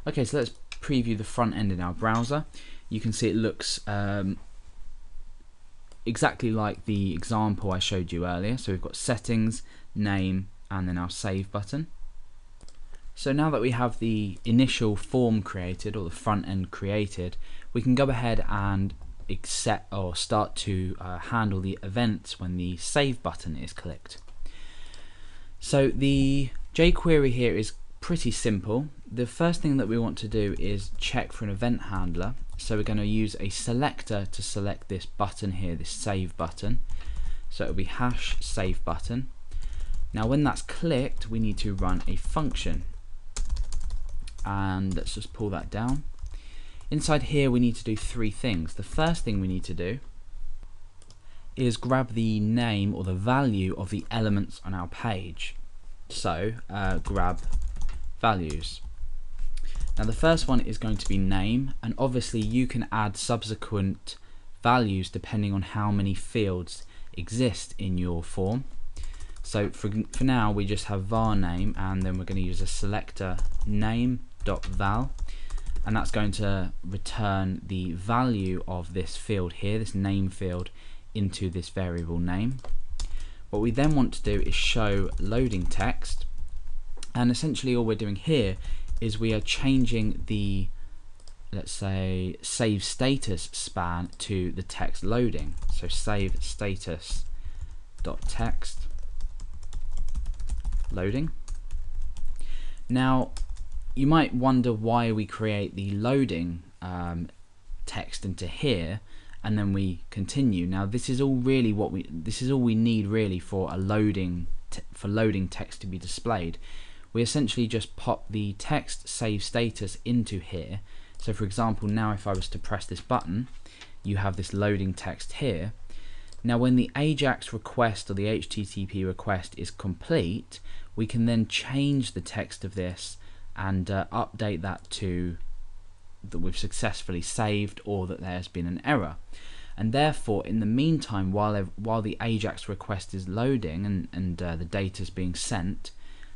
Okay, so let's preview the front end in our browser. You can see it looks exactly like the example I showed you earlier. So we've got settings, name, and then our save button. So now that we have the initial form created, or the front end created, we can go ahead and set or start to handle the events when the save button is clicked. So the jQuery here is pretty simple. The first thing that we want to do is check for an event handler. So we're going to use a selector to select this button here, this save button. So it'll be hash save button. Now when that's clicked, we need to run a function. And let's just pull that down. Inside here we need to do three things. The first thing we need to do is grab the name or the value of the elements on our page. So grab values. Now the first one is going to be name, and obviously you can add subsequent values depending on how many fields exist in your form. So for now we just have var name, and then we're going to use a selector name.val, and that's going to return the value of this field here, this name field, into this variable name. What we then want to do is show loading text, and essentially all we're doing here is we are changing the, let's say, save status span to the text loading. So save status dot text loading. Now you might wonder why we create the loading text into here and then we continue. Now this is all really this is all we need really for a loading text to be displayed. We essentially just pop the text save status into here. So for example, now if I was to press this button, you have this loading text here. Now when the AJAX request or the HTTP request is complete, we can then change the text of this and update that to that we've successfully saved, or that there's been an error. And therefore in the meantime, while the AJAX request is loading and the data is being sent,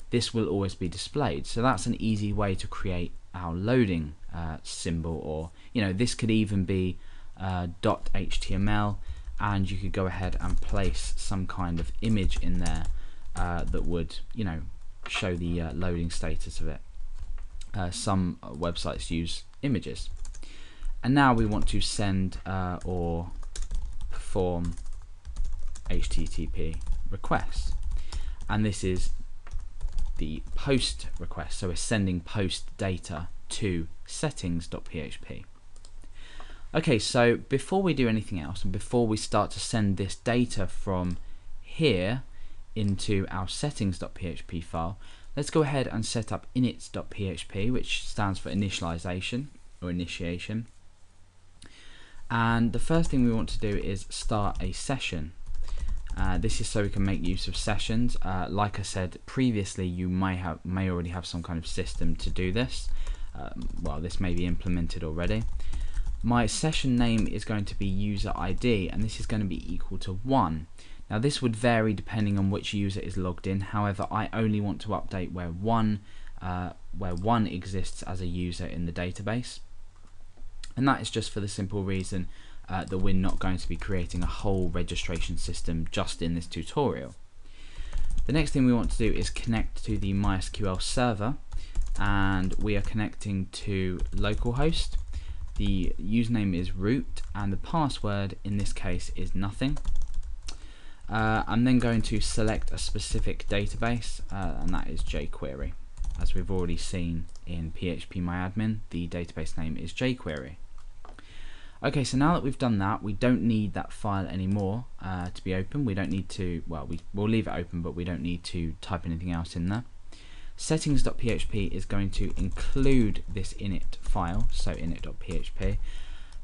this will always be displayed. So that's an easy way to create our loading symbol, or this could even be .html, and you could go ahead and place some kind of image in there that would show the loading status of it. Some websites use images. And now we want to send or perform HTTP requests, and this is the post request. So we're sending post data to settings.php. Okay, so before we do anything else, and before we start to send this data from here into our settings.php file, let's go ahead and set up init.php, which stands for initialization or initiation. And the first thing we want to do is start a session. This is so we can make use of sessions. Like I said previously, you may already have some kind of system to do this. Well, this may be implemented already. My session name is going to be user ID, and this is going to be equal to 1. Now this would vary depending on which user is logged in. However, I only want to update where one exists as a user in the database, and that is just for the simple reason that we're not going to be creating a whole registration system just in this tutorial. The next thing we want to do is connect to the MySQL server, and we are connecting to localhost. The username is root, and the password in this case is nothing. I'm then going to select a specific database, and that is jQuery. As we've already seen in phpMyAdmin, the database name is jQuery. Okay, so now that we've done that, we don't need that file anymore to be open. We don't need to, well, we'll leave it open, but we don't need to type anything else in there. Settings.php is going to include this init file, so init.php,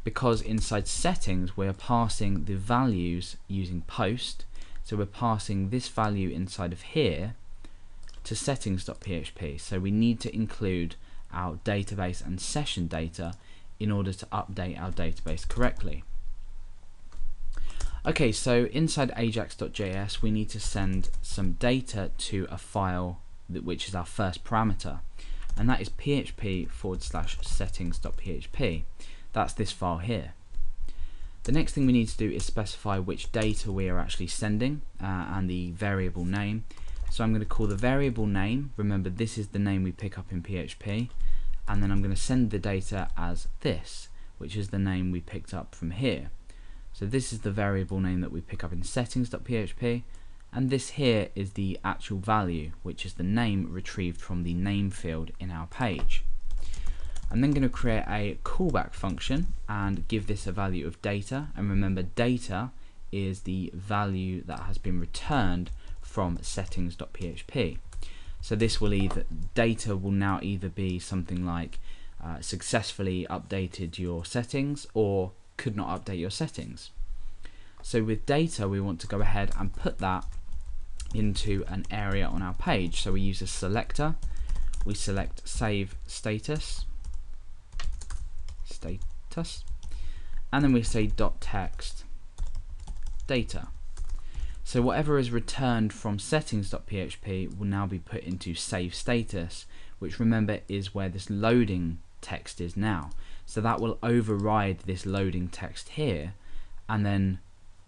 because inside settings we're passing the values using post. So we're passing this value inside of here to settings.php. So we need to include our database and session data in order to update our database correctly. Okay, so inside ajax.js we need to send some data to a file which is our first parameter. and that is php/settings.php. That's this file here. The next thing we need to do is specify which data we are actually sending and the variable name. So I'm going to call the variable name, remember this is the name we pick up in PHP, and then I'm going to send the data as this, which is the name we picked up from here. So this is the variable name that we pick up in settings.php, and this here is the actual value, which is the name retrieved from the name field in our page. I'm then going to create a callback function and give this a value of data, and remember data is the value that has been returned from settings.php. So this will data will now either be something like successfully updated your settings or could not update your settings. So with data we want to go ahead and put that into an area on our page. So we use a selector, we select save status, and then we say .text data. So whatever is returned from settings.php will now be put into save status, which remember is where this loading text is now. So that will override this loading text here, and then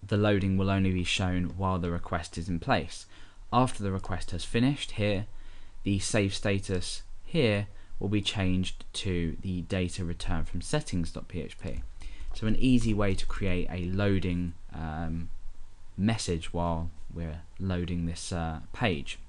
the loading will only be shown while the request is in place. After the request has finished here, the save status here will be changed to the data returned from settings.php. So an easy way to create a loading message while we're loading this page.